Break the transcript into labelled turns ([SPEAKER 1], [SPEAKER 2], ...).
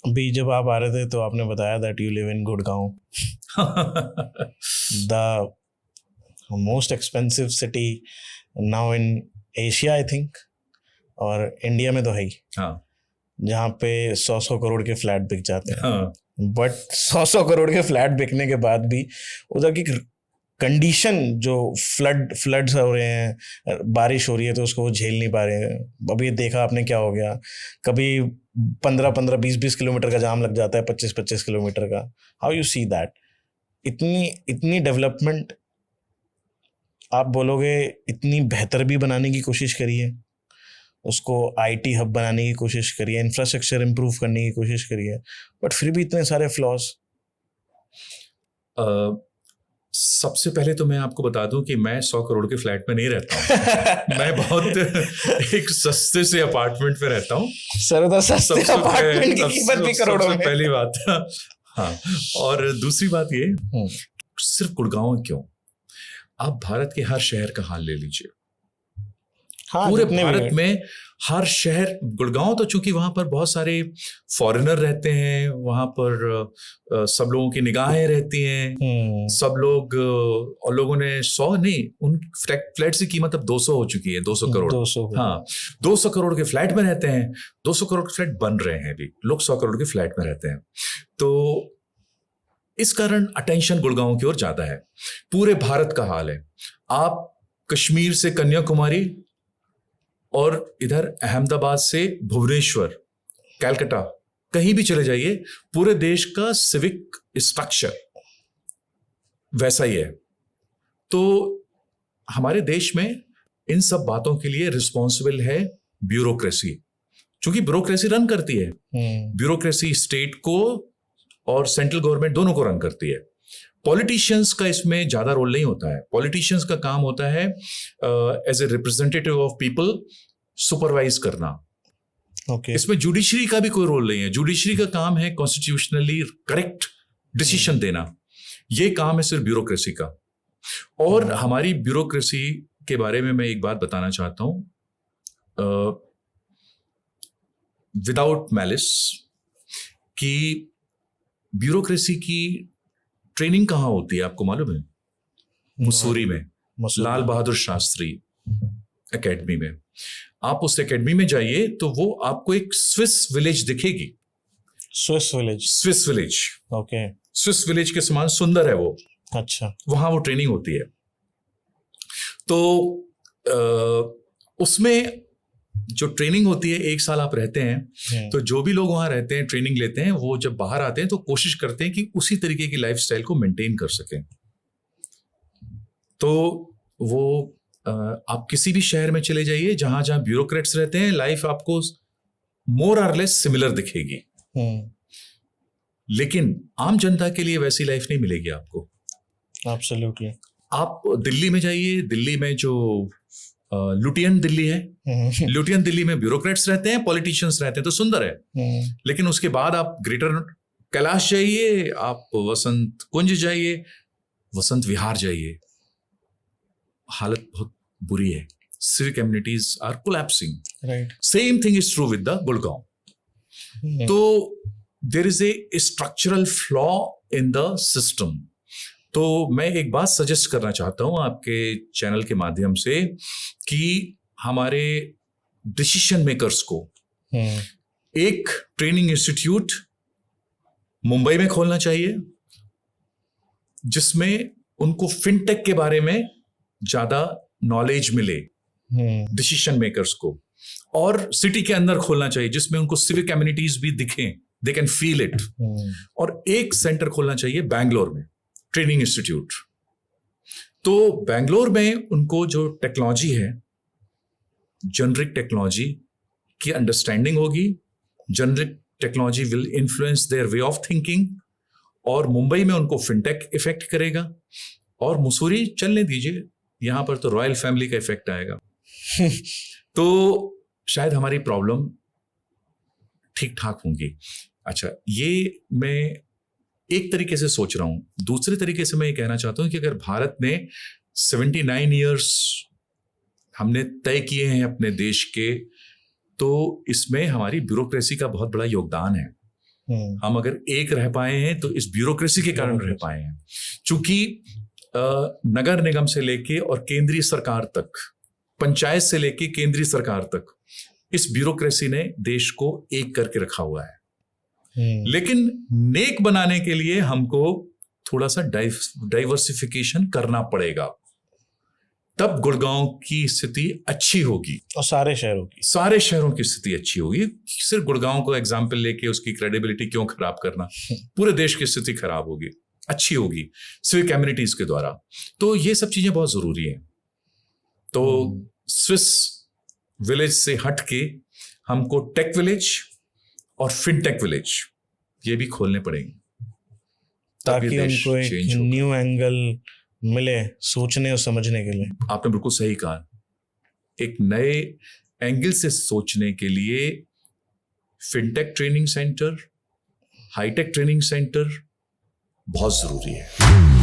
[SPEAKER 1] अभी जब आप आ रहे थे तो आपने बताया that you live in Gurgaon, the most expensive city now in Asia I think, और इंडिया में तो है ही,
[SPEAKER 2] हाँ
[SPEAKER 1] जहाँ पे 100 करोड़ के फ्लैट बिक जाते हैं।
[SPEAKER 2] हाँ
[SPEAKER 1] बट 100 करोड़ के फ्लैट बिकने के बाद भी उधर की कंडीशन, जो फ्लड्स हो रहे हैं, बारिश हो रही है तो उसको वो झेल नहीं पा रहे हैं। अभी देखा आपने क्या हो गया, कभी 15-15, 20-20 किलोमीटर का जाम लग जाता है, 25-25 किलोमीटर का। How you see that? इतनी डेवलपमेंट आप बोलोगे इतनी बेहतर भी बनाने की कोशिश करिए, उसको आईटी हब बनाने की कोशिश करिए, इंफ्रास्ट्रक्चर इंप्रूव करने की कोशिश करिए, बट फिर भी इतने सारे फ्लॉज।
[SPEAKER 2] सबसे पहले तो मैं आपको बता दूं कि मैं 100 करोड़ के फ्लैट में नहीं रहता हूँ। मैं बहुत एक सस्ते से अपार्टमेंट में रहता हूँ।
[SPEAKER 1] सर सस्ते अपार्टमेंट की कीमत भी करोड़ों में।
[SPEAKER 2] पहली बात। हाँ, और दूसरी बात ये, सिर्फ गुड़गांव क्यों, आप भारत के हर शहर का हाल ले लीजिए।
[SPEAKER 1] हाँ,
[SPEAKER 2] पूरे भारत में हर शहर, गुड़गांव तो चूंकि वहां पर बहुत सारे फॉरेनर रहते हैं, वहां पर सब लोगों की निगाहें रहती हैं, सब लोग, और लोगों ने 100 नहीं, उन फ्लैट की कीमत अब 200 हो चुकी है, 200 करोड़।
[SPEAKER 1] 200।
[SPEAKER 2] हाँ, 200 करोड़ के फ्लैट में रहते हैं, 200 करोड़ के फ्लैट बन रहे हैं अभी, लोग 100 करोड़ के फ्लैट में रहते हैं। तो इस कारण अटेंशन गुड़गांव की ओर ज्यादा है। पूरे भारत का हाल है, आप कश्मीर से कन्याकुमारी और इधर अहमदाबाद से भुवनेश्वर, कलकत्ता, कहीं भी चले जाइए, पूरे देश का सिविक स्ट्रक्चर वैसा ही है। तो हमारे देश में इन सब बातों के लिए रिस्पॉन्सिबल है ब्यूरोक्रेसी, क्योंकि ब्यूरोक्रेसी रन करती है। ब्यूरोक्रेसी स्टेट को और सेंट्रल गवर्नमेंट दोनों को रन करती है। पॉलिटिशियंस का इसमें ज्यादा रोल नहीं होता है। पॉलिटिशियंस का काम होता है as a representative of people supervise करना। इसमें जुडिशरी का भी कोई रोल नहीं है। जुडिशरी का काम है कॉन्स्टिट्यूशनली करेक्ट डिसीजन देना, ये काम है सिर्फ ब्यूरोक्रेसी का। और हमारी ब्यूरोक्रेसी के बारे में मैं एक बात बताना चाहता हूं विदाउट मैलिस, कि ब्यूरोक्रेसी की ट्रेनिंग कहाँ होती है आपको मालूम है? मसूरी में, लाल बहादुर शास्त्री एकेडमी में। आप उस एकेडमी में जाइए तो वो आपको एक स्विस विलेज दिखेगी।
[SPEAKER 1] Swiss
[SPEAKER 2] village,
[SPEAKER 1] okay.
[SPEAKER 2] Swiss village के समान सुंदर है वो।
[SPEAKER 1] अच्छा।
[SPEAKER 2] वहां वो ट्रेनिंग होती है। तो उसमें जो ट्रेनिंग होती है, 1 साल आप रहते हैं, तो जो भी लोग वहां रहते हैं, ट्रेनिंग लेते हैं, वो जब बाहर आते हैं तो कोशिश करते हैं कि उसी तरीके की लाइफस्टाइल को मेंटेन कर सकें। तो वो आप किसी भी शहर में चले जाइए, जहां जहां ब्यूरोक्रेट्स रहते हैं, लाइफ आपको मोर और लेस सिमिलर दिखेगी। लेकिन आम जनता के लिए वैसी लाइफ नहीं मिलेगी आपको।
[SPEAKER 1] एब्सोल्युटली।
[SPEAKER 2] आप दिल्ली में जाइए, दिल्ली में जो लुटियन दिल्ली है, लुटियन दिल्ली में ब्यूरोक्रेट्स रहते हैं, पॉलिटिशियंस रहते हैं, तो सुंदर है। लेकिन उसके बाद आप ग्रेटर कैलाश जाइए, आप वसंत कुंज जाइए, वसंत विहार जाइए, हालत बहुत बुरी है। Civic amenities are collapsing.
[SPEAKER 1] Right.
[SPEAKER 2] Same thing is true with the Gurgaon. तो there is a structural flaw in the system. तो मैं एक बात सजेस्ट करना चाहता हूं आपके चैनल के माध्यम से, कि हमारे डिसीजन मेकर्स को एक ट्रेनिंग इंस्टीट्यूट मुंबई में खोलना चाहिए, जिसमें उनको फिनटेक के बारे में ज्यादा नॉलेज मिले डिसीजन मेकर्स को। और सिटी के अंदर खोलना चाहिए जिसमें उनको सिविक एमिनिटीज भी दिखें, दे कैन फील इट। और एक सेंटर खोलना चाहिए बैंगलोर में, ट्रेनिंग इंस्टीट्यूट। तो बैंगलोर में उनको जो टेक्नोलॉजी है, जेनरिक टेक्नोलॉजी की अंडरस्टैंडिंग होगी। Generic technology will influence their way of thinking. और मुंबई में उनको फिनटेक इफेक्ट करेगा। और मसूरी चलने दीजिए, यहां पर तो रॉयल फैमिली का इफेक्ट आएगा। तो शायद हमारी प्रॉब्लम ठीक ठाक होंगी। अच्छा, ये मैं एक तरीके से सोच रहा हूं। दूसरे तरीके से मैं ये कहना चाहता हूं कि अगर भारत ने 79 ईयर्स हमने तय किए हैं अपने देश के, तो इसमें हमारी ब्यूरोक्रेसी का बहुत बड़ा योगदान है। हम अगर एक रह पाए हैं तो इस ब्यूरोक्रेसी के कारण रह पाए हैं। चूंकि नगर निगम से लेके और केंद्रीय सरकार तक, पंचायत से लेके केंद्रीय सरकार तक, इस ब्यूरोक्रेसी ने देश को एक करके रखा हुआ है। लेकिन नेक बनाने के लिए हमको थोड़ा सा डाइवर्सिफिकेशन करना पड़ेगा, तब गुड़गांव की स्थिति अच्छी होगी
[SPEAKER 1] और सारे शहरों की
[SPEAKER 2] स्थिति अच्छी होगी। सिर्फ गुड़गांव को एग्जाम्पल लेके उसकी क्रेडिबिलिटी क्यों खराब करना, पूरे देश की स्थिति खराब होगी, अच्छी होगी सिविक कम्युनिटीज के द्वारा। तो ये सब चीजें बहुत जरूरी हैं। तो स्विस विलेज से हट के हमको टेक विलेज और फिनटेक विलेज ये भी खोलने पड़ेंगे,
[SPEAKER 1] ताकि उनको एक न्यू एंगल मिले सोचने और समझने के लिए।
[SPEAKER 2] आपने बिल्कुल सही कहा, एक नए एंगल से सोचने के लिए fintech training centre, hi tech training centre बहुत जरूरी है।